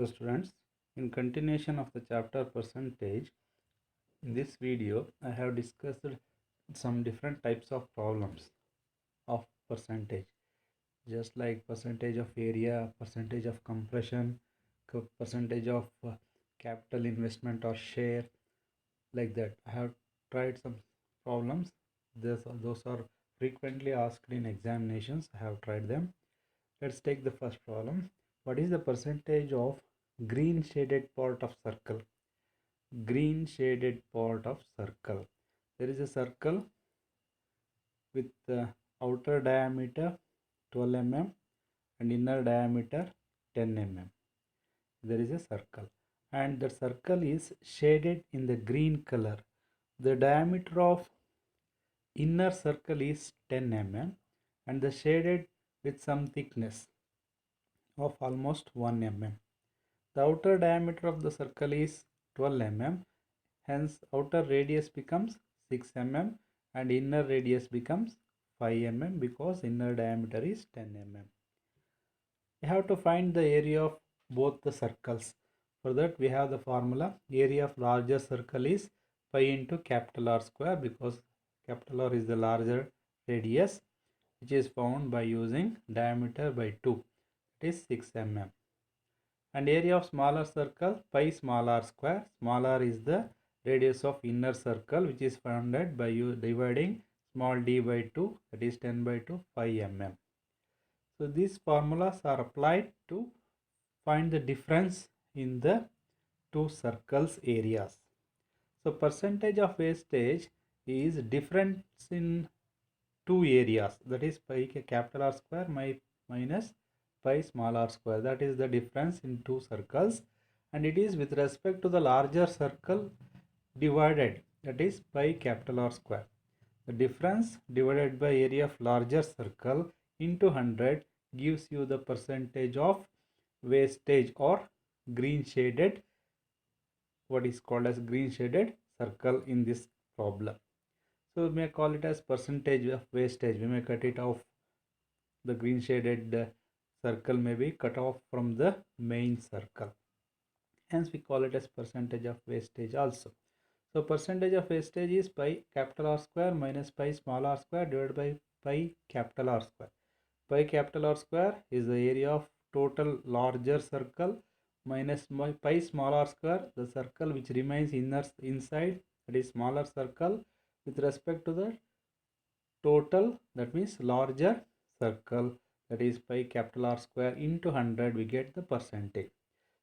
So students, in continuation of the chapter percentage, in this video I have discussed some different types of problems of percentage, just like percentage of area, percentage of compression, percentage of capital investment or share, like that. I have tried some problems. Those are frequently asked in examinations. I have tried them. Let's take the first problem. What is the percentage of green shaded part of circle? Green shaded part of circle. There is a circle with the outer diameter 12 mm and inner diameter 10 mm. There is a circle and the circle is shaded in the green color. The diameter of inner circle is 10 mm and the shaded with some thickness of almost 1 mm. The outer diameter of the circle is 12 mm, hence outer radius becomes 6 mm and inner radius becomes 5 mm because inner diameter is 10 mm. We have to find the area of both the circles. For that we have the formula. Area of larger circle is pi into capital R square because capital R is the larger radius, which is found by using diameter by 2, it is 6 mm. And area of smaller circle pi small r square. Small r is the radius of inner circle, which is found by you dividing small d by 2, that is 10 by 2, 5 mm. So these formulas are applied to find the difference in the two circles areas. So percentage of wastage is difference in two areas, that is pi capital R square minus pi small r square. That is the difference in two circles and it is with respect to the larger circle divided, that is pi capital R square. The difference divided by area of larger circle into 100 gives you the percentage of wastage or green shaded, what is called as green shaded circle in this problem. So we may call it as percentage of wastage. We may cut it off, the green shaded circle may be cut off from the main circle. Hence we call it as percentage of wastage also. So percentage of wastage is pi capital R square minus pi small r square divided by pi capital R square. Pi capital R square is the area of total larger circle minus pi small r square, the circle which remains inside, that is smaller circle, with respect to the total, that means larger circle, that is pi capital R square into 100, we get the percentage.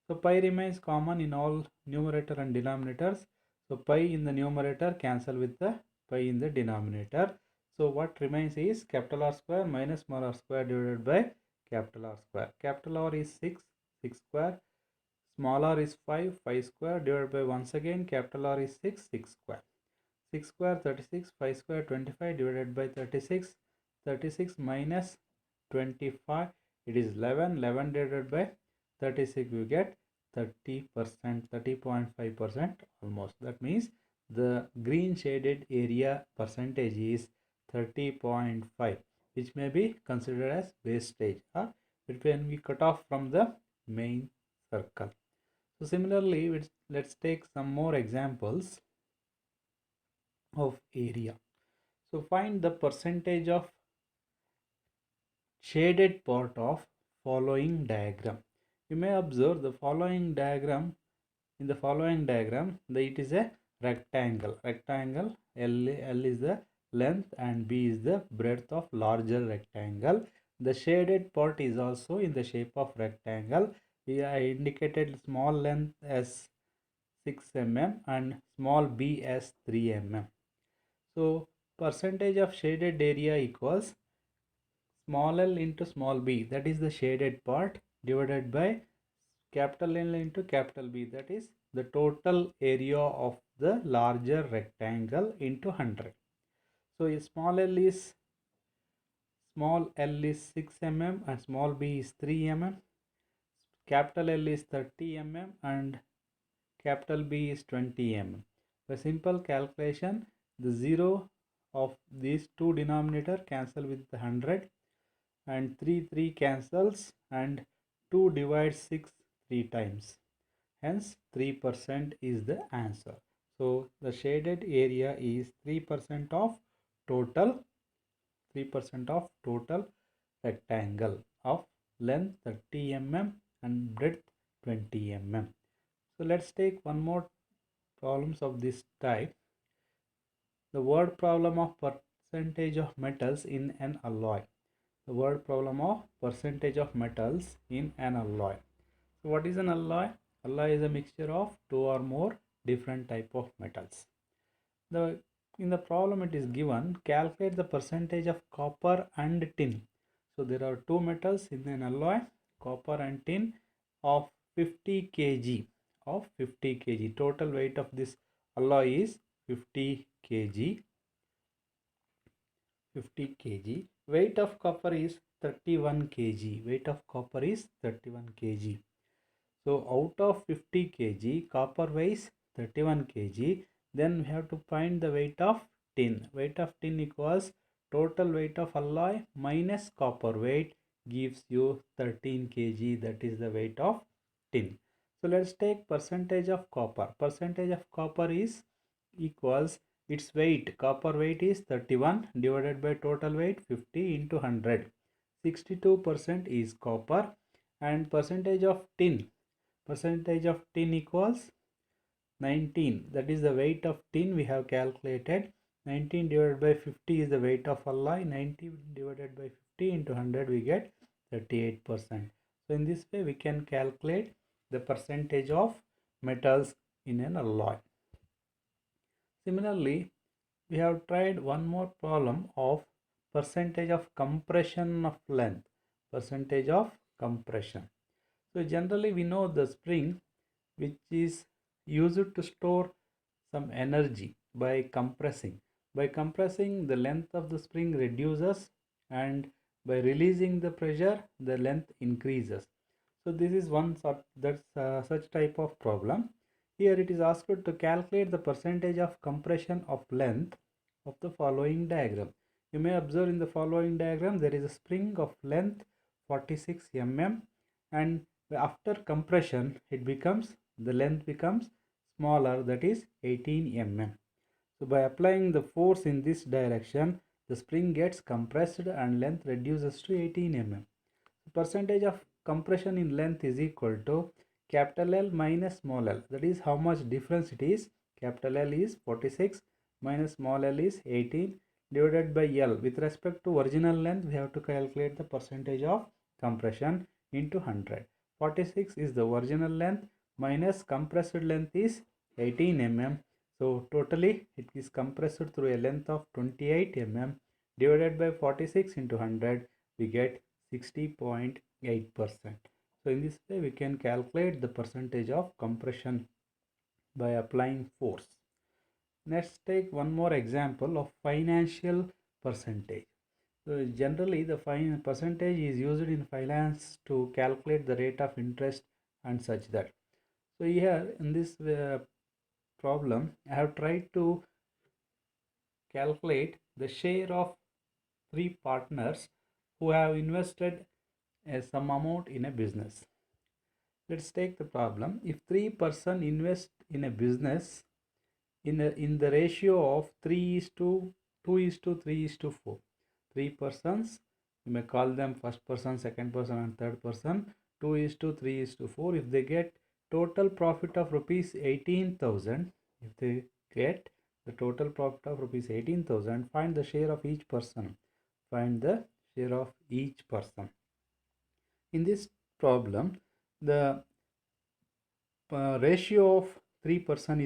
So pi remains common in all numerator and denominators. So pi in the numerator cancel with the pi in the denominator. So what remains is capital R square minus small r square divided by capital R square. Capital R is 6, 6 square. Small r is 5, 5 square divided by once again capital R is 6, 6 square. 6 square 36, 5 square 25 divided by 36, 36 minus 25, it is 11, 11 divided by 36, we get 30%, 30.5% almost. That means the green shaded area percentage is 30.5, which may be considered as wastage or it can be cut off from the main circle. So similarly, let's take some more examples of area. So find the percentage of shaded part of following diagram. You may observe the following diagram. In the following diagram, it is a rectangle. Rectangle L is the length and B is the breadth of larger rectangle. The shaded part is also in the shape of rectangle. I indicated small length as 6 mm and small b as 3 mm. So percentage of shaded area equals small l into small b, that is the shaded part, divided by capital L into capital B, that is the total area of the larger rectangle into 100. So small l is 6 mm and small b is 3 mm. Capital L is 30 mm and capital B is 20 mm. By simple calculation, the 0 of these two denominator cancel with the 100 and 3 cancels and 2 divides 6, 3 times. Hence 3% is the answer. So the shaded area is 3% of total 3% of total rectangle of length 30 mm and breadth 20 mm. So let's take one more problems of this type. The word problem of percentage of metals in an alloy. The word problem of percentage of metals in an alloy. So what is an alloy? Alloy is a mixture of two or more different type of metals. In the problem it is given, calculate the percentage of copper and tin. So there are two metals in an alloy, copper and tin, of 50 kg. Total weight of this alloy is 50 kg. Weight of copper is 31 kg. So out of 50 kg, copper weighs 31 kg. Then we have to find the weight of tin. Weight of tin equals total weight of alloy minus copper weight gives you 13 kg. That is the weight of tin. So let's take percentage of copper. Percentage of copper is equals its weight. Copper weight is 31 divided by total weight 50 into 100. 62% is copper, and percentage of tin equals 19. That is the weight of tin we have calculated. 19 divided by 50 is the weight of alloy. 90 divided by 50 into 100 we get 38%. So in this way we can calculate the percentage of metals in an alloy. Similarly, we have tried one more problem of percentage of compression of length. Percentage of compression. So generally we know the spring which is used to store some energy by compressing. By compressing, the length of the spring reduces, and by releasing the pressure the length increases. So this is one such type of problem. Here it is asked to calculate the percentage of compression of length of the following diagram. You may observe in the following diagram there is a spring of length 46 mm, and after compression the length becomes smaller, that is 18 mm. So by applying the force in this direction, the spring gets compressed and length reduces to 18 mm. The percentage of compression in length is equal to capital L minus small l. That is how much difference it is. Capital L is 46 minus small l is 18 divided by L. With respect to original length, we have to calculate the percentage of compression into 100. 46 is the original length minus compressed length is 18 mm. So totally it is compressed through a length of 28 mm divided by 46 into 100, we get 60.8%. So in this way we can calculate the percentage of compression by applying force. Let's take one more example of financial percentage. So generally the percentage is used in finance to calculate the rate of interest and such that. So here in this problem I have tried to calculate the share of three partners who have invested some amount in a business. Let's take the problem. If three person invest in a business in the ratio of 3 is to 2 is to 3 is to 4. Three persons, you may call them first person, second person and third person. 2 is to 3 is to 4. If they get total profit of rupees 18,000, if they get the total profit of rupees 18,000, find the share of each person. Find the share of each person. In this problem, the ratio of 3 persons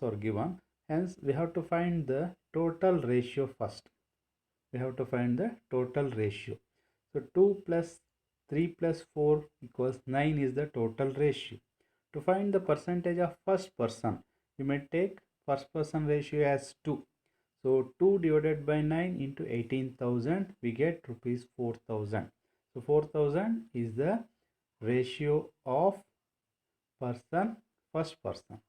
are given. Hence, we have to find the total ratio first. So 2 plus 3 plus 4 equals 9 is the total ratio. To find the percentage of first person, you may take first person ratio as 2. So 2 divided by 9 into 18,000, we get rupees 4,000. So 4,000 is the ratio of first person.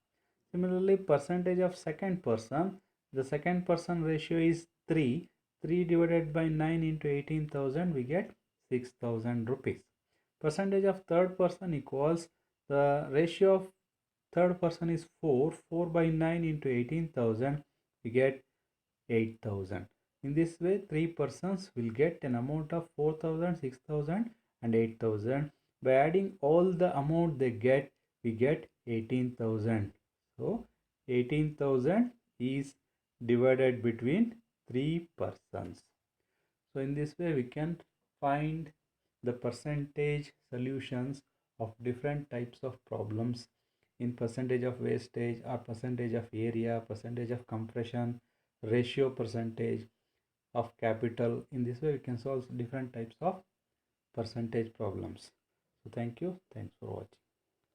Similarly, percentage of second person, the second person ratio is 3. 3 divided by 9 into 18,000, we get 6,000 rupees. Percentage of third person equals the ratio of third person is 4. 4 by 9 into 18,000, we get 8,000. In this way, 3 persons will get an amount of 4,000, 6,000 and 8,000. By adding all the amount they get, we get 18,000. So 18,000 is divided between 3 persons. So in this way we can find the percentage solutions of different types of problems in percentage of wastage or percentage of area, percentage of compression, ratio percentage of capital. In this way we can solve different types of percentage problems. So thank you. Thanks for watching.